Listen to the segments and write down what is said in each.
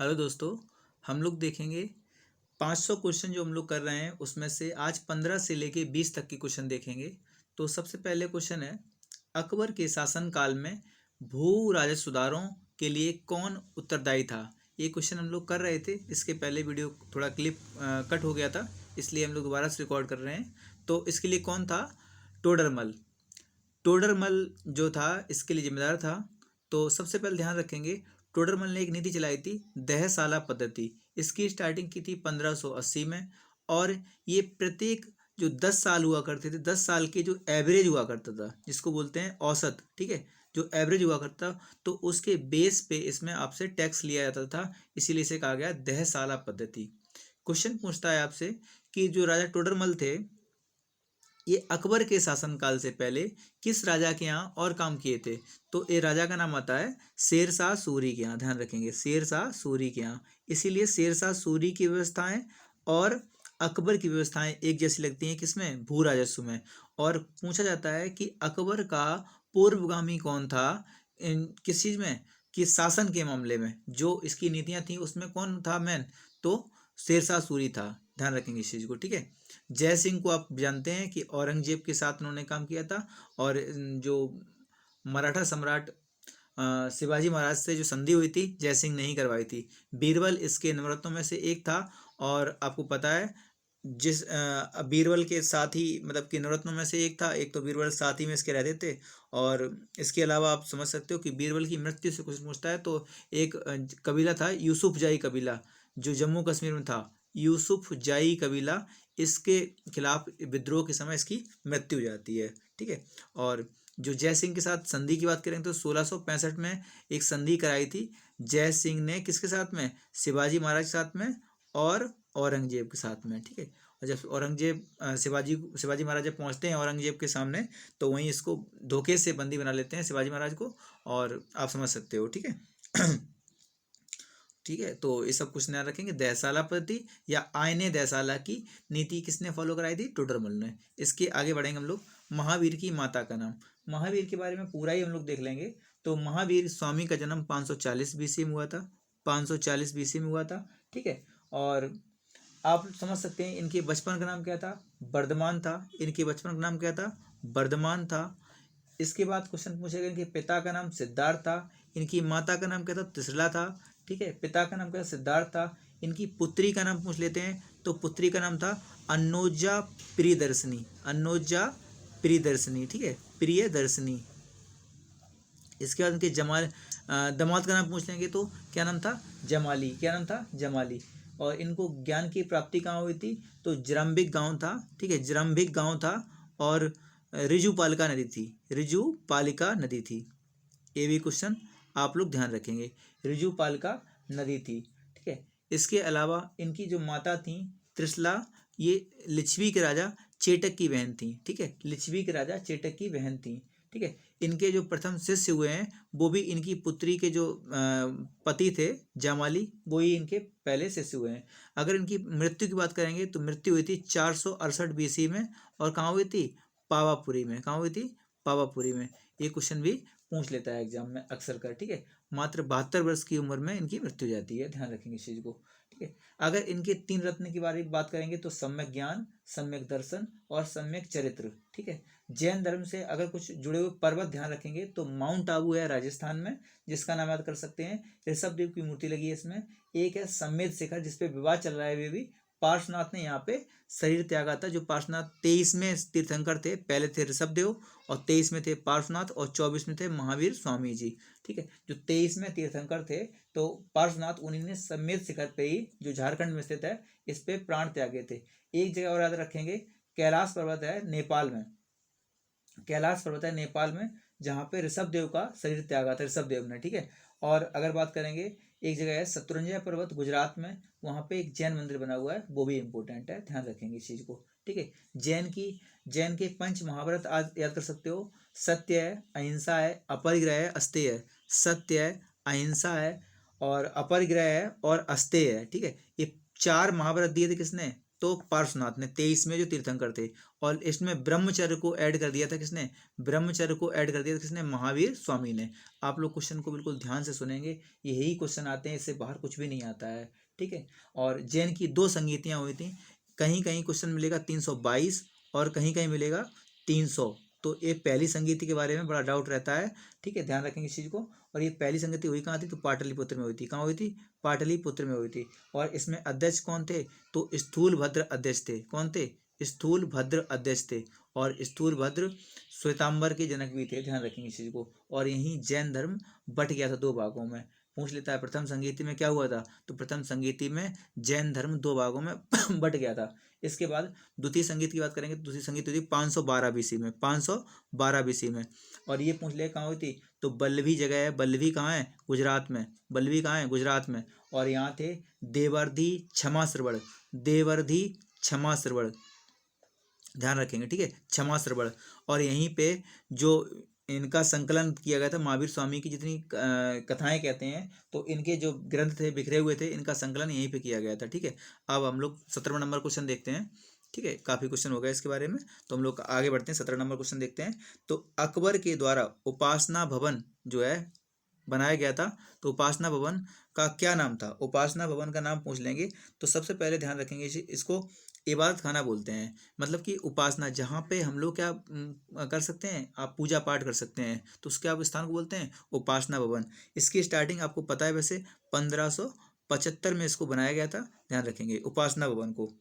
Hello दोस्तों। हम लोग देखेंगे 500 क्वेश्चन जो हम लोग कर रहे हैं उसमें से आज 15 से लेके 20 तक के क्वेश्चन देखेंगे। तो सबसे पहले क्वेश्चन है, अकबर के शासनकाल में भू राजस्व सुधारों के लिए कौन उत्तरदायी था। ये क्वेश्चन हम लोग कर रहे थे, इसके पहले वीडियो थोड़ा क्लिप कट हो गया था, इसलिए हम लोग दोबारा से रिकॉर्ड कर रहे हैं। तो इसके लिए कौन था? टोडरमल। टोडरमल जो था इसके लिए जिम्मेदार था। तो सबसे पहले ध्यान रखेंगे, टोडरमल ने एक नीति चलाई थी, दहसाला पद्धति। इसकी स्टार्टिंग की थी 1580 में, और ये प्रत्येक जो 10 साल हुआ करते थे, 10 साल के जो एवरेज हुआ करता था, जिसको बोलते हैं औसत, ठीक है, जो एवरेज हुआ करता, तो उसके बेस पे इसमें आपसे टैक्स लिया जाता था, इसीलिए इसे कहा गया दहसाला पद्धति। क्वेश्चन पूछता है आपसे कि जो राजा टोडरमल थे, ये अकबर के शासनकाल से पहले किस राजा के यहाँ और काम किए थे। तो ये राजा का नाम आता है शेरशाह सूरी के यहाँ। ध्यान रखेंगे, शेरशाह सूरी के यहाँ। इसीलिए शेरशाह सूरी की व्यवस्थाएं और अकबर की व्यवस्थाएं एक जैसी लगती हैं, किसमें? भू राजस्व में। और पूछा जाता है कि अकबर का पूर्वगामी कौन था किस चीज में, कि शासन के मामले में जो इसकी नीतियां थी उसमें कौन था मैन? तो शेरशाह सूरी था। ध्यान रखेंगे इस चीज को, ठीक है। जय सिंह को आप जानते हैं कि औरंगजेब के साथ उन्होंने काम किया था, और जो मराठा सम्राट शिवाजी महाराज से जो संधि हुई थी, जय सिंह ने ही करवाई थी। बीरबल इसके नवरत्नों में से एक था, और आपको पता है जिस बीरबल के साथ ही, मतलब कि नवरत्नों में से एक था, एक तो बीरबल साथ ही में इसके रहते थे। और इसके अलावा आप समझ सकते हो कि बीरबल की मृत्यु से कुछ पूछता है, तो एक कबीला था यूसुफ जाई कबीला, जो जम्मू कश्मीर में था। यूसुफ जाई कबीला, इसके खिलाफ विद्रोह के समय इसकी मृत्यु हो जाती है, ठीक है। और जो जय सिंह के साथ संधि की बात करें तो 1665 में एक संधि कराई थी जय सिंह ने, किसके साथ में? शिवाजी महाराज के साथ में और औरंगजेब के साथ में, ठीक है। और जब औरंगजेब शिवाजी महाराज जब पहुंचते हैं औरंगजेब के सामने, तो वहीं इसको धोखे से बंदी बना लेते हैं शिवाजी महाराज को, और आप समझ सकते हो, ठीक है। ठीक है, तो ये सब कुछ ध्यान रखेंगे। दहसाला पद्धति या आयने दहसाला की नीति किसने फॉलो कराई थी? टोडरमल ने। इसके आगे बढ़ेंगे हम लोग। महावीर की माता का नाम। महावीर के बारे में पूरा ही हम लोग देख लेंगे। तो महावीर स्वामी का जन्म 540 बीसी में हुआ था, 540 बीसी में हुआ था, ठीक है। और आप समझ सकते हैं इनके बचपन का नाम क्या था? वर्धमान था। इनके बचपन का नाम क्या था? वर्धमान था। इसके बाद क्वेश्चन पूछेगा, इनके पिता का नाम सिद्धार्थ था। इनकी माता का नाम क्या था? त्रिशला था, ठीक है। पिता का नाम क्या था? सिद्धार्थ था। इनकी पुत्री का नाम पूछ लेते हैं, तो पुत्री का नाम था अन्नोजा प्रियदर्शनी। अन्नोजा प्रियदर्शनी, ठीक है, प्रियदर्शनी। इसके बाद इनके दामाद का नाम पूछ लेंगे, तो क्या नाम था? जमाली। क्या नाम था? जमाली। और इनको ज्ञान की प्राप्ति कहाँ हुई थी? तो जरम्बिक गांव था, ठीक है, जरम्बिक गांव था। और रिजुपालिका नदी थी, रिजुपालिका नदी थी। ये भी क्वेश्चन आप लोग ध्यान रखेंगे, रिजुपालिका नदी थी, ठीक है। इसके अलावा इनकी जो माता थी त्रिशला, ये लिच्छवी के राजा चेटक की बहन थी, ठीक है, लिच्छवी के राजा चेटक की बहन थी, ठीक है। इनके जो प्रथम शिष्य हुए हैं वो भी इनकी पुत्री के जो पति थे जामाली, वो ही इनके पहले शिष्य हुए हैं। अगर इनकी मृत्यु की बात करेंगे तो मृत्यु हुई थी 468 बीसी में, और कहाँ हुई थी? पावापुरी में। कहाँ हुई थी? पावापुरी में। ये क्वेश्चन भी पूछ लेता है एग्जाम में अक्सर कर, ठीक है। मात्र 72 वर्ष की उम्र में इनकी मृत्यु हो जाती है, ध्यान रखेंगे इस चीज को, ठीक है। अगर इनके 3 रत्न के बारे में बात करेंगे तो सम्यक ज्ञान, सम्यक दर्शन और सम्यक चरित्र, ठीक है। जैन धर्म से अगर कुछ जुड़े हुए पर्वत ध्यान रखेंगे तो माउंट आबू है राजस्थान में, जिसका नाम याद कर सकते हैं। ऋषभ देव की मूर्ति लगी है इसमें। एक है समेत शिखर, जिसपे विवाद चल रहा है अभी भी। पार्श्वनाथ ने यहाँ पे शरीर त्यागा था। जो पार्श्वनाथ 23 में तीर्थंकर थे, पहले थे ऋषभ देव, और 23 में थे पार्श्वनाथ, और 24 में थे महावीर स्वामी जी, ठीक है। जो 23 में तीर्थंकर थे, तो पार्श्वनाथ उन्हीं ने समेत शिखर पे ही, जो झारखंड में स्थित है, इस पे प्राण त्यागे थे। एक जगह और याद रखेंगे, कैलाश पर्वत है नेपाल में। कैलाश पर्वत है नेपाल में, जहाँ पे ऋषभ देव का शरीर त्यागा था ऋषभ देव ने, ठीक है। और अगर बात करेंगे, एक जगह है शत्रुंजय पर्वत गुजरात में, वहाँ पे एक जैन मंदिर बना हुआ है, वो भी इंपॉर्टेंट है, ध्यान रखेंगे इस चीज को, ठीक है। जैन के पंच महाव्रत आज याद कर सकते हो। सत्य है, अहिंसा है, अपरिग्रह है, अस्तेय है। सत्य है, अहिंसा है, और अपरिग्रह है, और अस्तेय है, ठीक है। ये 4 महाव्रत दिए थे किसने? तो पार्श्वनाथ ने। 23 में जो तीर्थंकर थे, और इसमें ब्रह्मचर्य को ऐड कर दिया था किसने? ब्रह्मचर्य को ऐड कर दिया था किसने? महावीर स्वामी ने। आप लोग क्वेश्चन को बिल्कुल ध्यान से सुनेंगे, यही क्वेश्चन आते हैं, इससे बाहर कुछ भी नहीं आता है, ठीक है। और जैन की 2 संगीतियाँ हुई थी, कहीं कहीं क्वेश्चन मिलेगा 322 और कहीं कहीं मिलेगा 300। तो ये पहली संगीति के बारे में बड़ा डाउट रहता है, ठीक है, ध्यान रखेंगे इस चीज़ को। और ये पहली संगीति हुई कहाँ थी? तो पाटलिपुत्र में हुई थी। कहाँ हुई थी? पाटलिपुत्र में हुई थी। और इसमें अध्यक्ष कौन थे? तो स्थूलभद्र अध्यक्ष थे। कौन थे? स्थूलभद्र अध्यक्ष थे। और स्थूलभद्र श्वेतांबर के जनक भी थे, ध्यान रखेंगे इस चीज़ को। और यहीं जैन धर्म बट गया था 2 भागों में। पूछ लेता है प्रथम संगीति में क्या हुआ था? तो प्रथम संगीति में जैन धर्म 2 भागों में बट गया था। इसके बाद द्वितीय संगीत की बात करेंगे तो दूसरी संगीत हुई थी 512 बीसी में, 512 बीसी में। और ये पूछ ले कहाँ हुई थी? तो बल्लभी जगह है। बल्लभी कहाँ है? गुजरात में। बल्लभी कहाँ है? गुजरात में। और यहाँ थे देवर्धि क्षमा श्रवण, देवर्धि क्षमा श्रवण, ध्यान रखेंगे, ठीक है, क्षमा श्रवण। और यहीं पे जो इनका संकलन किया गया था, महावीर स्वामी की जितनी कथाएं कहते हैं, तो इनके जो ग्रंथ थे बिखरे हुए थे, इनका संकलन यहीं पे किया गया था, ठीक है। अब हम लोग 17वां नंबर क्वेश्चन देखते हैं, ठीक है, काफ़ी क्वेश्चन हो गए इसके बारे में, तो हम लोग आगे बढ़ते हैं, 17 नंबर क्वेश्चन देखते हैं। तो अकबर के द्वारा उपासना भवन जो है बनाया गया था, तो उपासना भवन का क्या नाम था? उपासना भवन का नाम पूछ लेंगे तो सबसे पहले ध्यान रखेंगे इसको इबादत खाना बोलते हैं। मतलब कि उपासना, जहाँ पे हम लोग क्या कर सकते हैं, आप पूजा पाठ कर सकते हैं, तो उसके आप स्थान को बोलते हैं उपासना भवन। इसकी स्टार्टिंग आपको पता है वैसे 1575 में इसको बनाया गया था, ध्यान रखेंगे उपासना भवन को,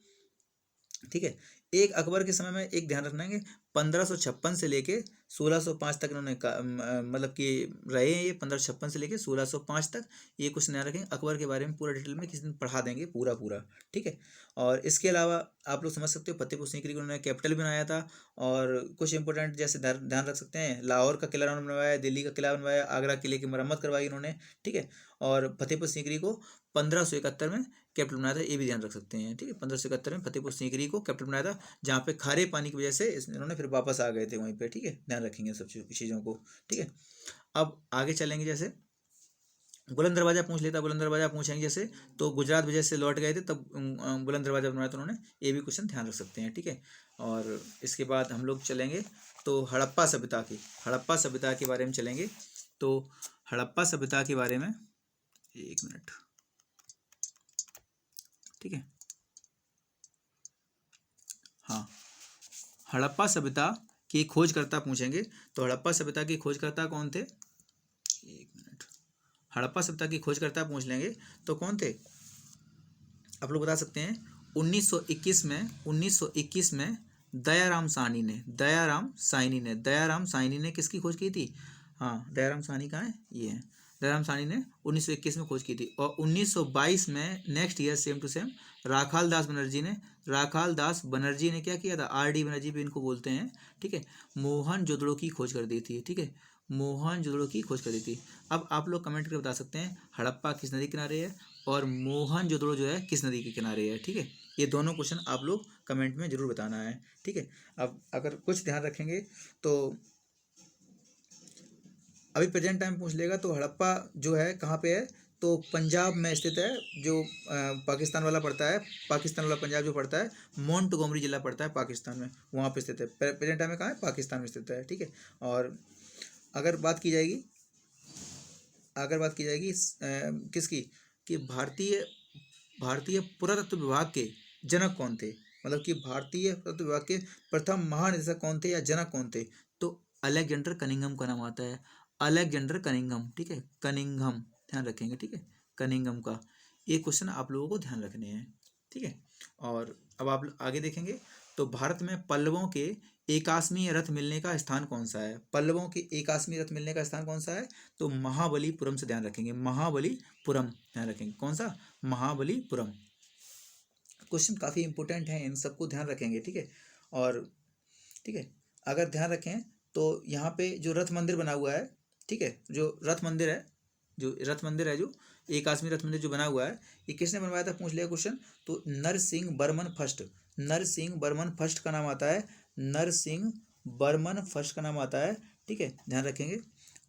ठीक है। एक अकबर के समय में एक ध्यान रखना है, 1556 से लेके 1605 तक इन्होंने मतलब कि रहे हैं ये, 1556 से लेके 1605 तक। ये कुछ ध्यान रखेंगे, अकबर के बारे में पूरा डिटेल में किसी दिन पढ़ा देंगे पूरा पूरा, ठीक है। और इसके अलावा आप लोग समझ सकते हो फतेहपुर सीकरी को उन्होंने कैपिटल बनाया था। और कुछ इंपॉर्टेंट जैसे ध्यान रख सकते हैं, लाहौर का किला उन्होंने बनवाया, दिल्ली का किला बनवाया, आगरा किले की मरम्मत करवाई इन्होंने, ठीक है। और फतेहपुर सीकरी को 1571 में कैपिटल बनाया था, ये भी ध्यान रख सकते हैं, ठीक है। 1571 में फतेहपुर सीकरी को कैपिटल बनाया था, जहाँ पे खारे पानी की वजह से इन्होंने फिर वापस आ गए थे वहीं पे, ठीक है, ध्यान रखेंगे सब चीज़ों को, ठीक है। अब आगे चलेंगे, जैसे बुलंद दरवाजा पूछ लेता, बुलंद दरवाजा पूछेंगे जैसे, तो गुजरात वजह से लौट गए थे तब बुलंद दरवाजा बनवाया था उन्होंने, ये भी क्वेश्चन ध्यान रख सकते हैं, ठीक है। और इसके बाद हम लोग चलेंगे तो हड़प्पा सभ्यता की, हड़प्पा सभ्यता के बारे में चलेंगे। तो हड़प्पा सभ्यता के बारे में 1 मिनट, ठीक है, हाँ, हड़प्पा सभ्यता की खोजकर्ता पूछेंगे, तो हड़प्पा सभ्यता की खोजकर्ता कौन थे? 1 मिनट, हड़प्पा सभ्यता की खोजकर्ता पूछ लेंगे तो कौन थे, आप लोग बता सकते हैं। 1921 में दयाराम साहनी ने, दयाराम साहनी ने किसकी खोज की थी? हाँ, दयाराम साहनी कहाँ है? ये है, दयाराम साहनी ने 1921 में खोज की थी। और 1922 में next year same to same Rakhal Das Banerjee ने क्या किया था? RD बनर्जी भी इनको बोलते हैं, ठीक है, मोहनजोदड़ो की खोज कर दी थी, ठीक है, मोहनजोदड़ो की खोज कर दी थी। अब आप लोग कमेंट करके बता सकते हैं हड़प्पा किस नदी किनारे है और मोहनजोदड़ो जो है किस नदी के किनारे है, ठीक है। ये दोनों क्वेश्चन आप लोग कमेंट में जरूर बताना है, ठीक है। अब अगर कुछ ध्यान रखेंगे तो अभी प्रेजेंट टाइम पूछ लेगा तो हड़प्पा जो है कहाँ पे है? तो पंजाब में स्थित है, जो पाकिस्तान वाला पड़ता है, पाकिस्तान वाला पंजाब जो पड़ता है, मोंटगोमरी जिला पड़ता है पाकिस्तान में, वहाँ पे स्थित है। प्रेजेंट टाइम में कहाँ है? पाकिस्तान में स्थित है, ठीक है। और अगर बात की जाएगी किसकी, कि भारतीय पुरातत्व विभाग के जनक कौन थे? मतलब कि भारतीय पुरातत्व विभाग के प्रथम महानिदेशक कौन थे या जनक कौन थे? तो अलेक्जेंडर कनिंघम का नाम आता है, अलेक्जेंडर कनिंघम, ठीक है, कनिंघम, ध्यान रखेंगे, ठीक है, कनिंघम का। ये क्वेश्चन आप लोगों को ध्यान रखने हैं, ठीक है। और अब आप आगे देखेंगे तो भारत में पल्लवों के एकास्मीय रथ मिलने का स्थान कौन सा है? पल्लवों के एकास्मीय रथ मिलने का स्थान कौन सा है? तो महाबलीपुरम से ध्यान रखेंगे, महाबलीपुरम, ध्यान रखेंगे, कौन सा? महाबलीपुरम। क्वेश्चन काफ़ी इंपॉर्टेंट है, इन सबको ध्यान रखेंगे, ठीक है। और ठीक है, अगर ध्यान रखें तो यहाँ पे जो रथ मंदिर बना हुआ है, ठीक है, जो रथ मंदिर है जो एकास्मी रथ मंदिर जो बना हुआ है, ये किसने बनवाया था? पूछ लिया क्वेश्चन। तो नरसिंह बर्मन फर्स्ट का नाम आता है, नरसिंह बर्मन फर्स्ट का नाम आता है, ठीक है, ध्यान रखेंगे।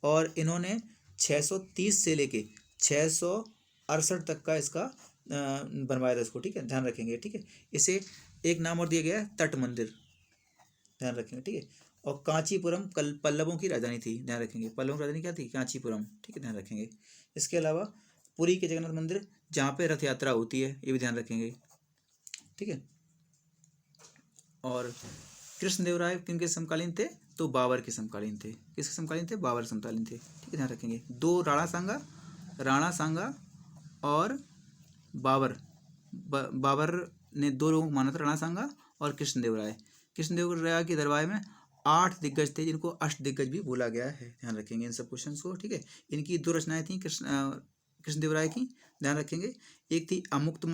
और इन्होंने 630 से लेके 668 तक का इसका बनवाया था इसको, ठीक है, ध्यान रखेंगे, ठीक है। इसे एक नाम और दिया गया है तट मंदिर, ध्यान रखेंगे, ठीक है। और कांचीपुरम पल्लवों की राजधानी थी, ध्यान रखेंगे, पल्लवों की राजधानी क्या थी, कांचीपुरम, ठीक है, ध्यान रखेंगे। इसके अलावा पुरी के जगन्नाथ मंदिर जहाँ पे रथ यात्रा होती है, ये भी ध्यान रखेंगे, ठीक है। और कृष्णदेवराय किनके समकालीन थे, तो बाबर के समकालीन थे। किसके समकालीन थे, बाबर समकालीन थे, ठीक है, ध्यान रखेंगे। दो राणा सांगा और बाबर, बाबर ने दो लोगों को माना था, राणा सांगा और कृष्णदेवराय। कृष्णदेवराय के दरबार में 8 दिग्गज थे, जिनको अष्ट दिग्गज भी बोला गया है, ध्यान रखेंगे इन सब क्वेश्चन को, ठीक है। इनकी 2 रचनाएं थी कृष्णदेवराय की, ध्यान रखेंगे। एक थी अमुक्त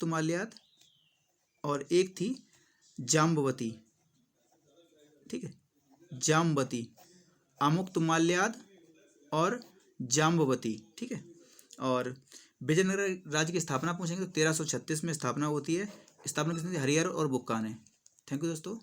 माल्याद और एक थी जाम्बवती, ठीक है, जाम्बवती, अमुक्त माल्याद और जाम्बवती, ठीक है। और विजयनगर राज्य की स्थापना पूछेंगे तो 1336 में स्थापना होती है। स्थापना किसने, हरिहर और बुक्का ने। थैंक यू दोस्तों।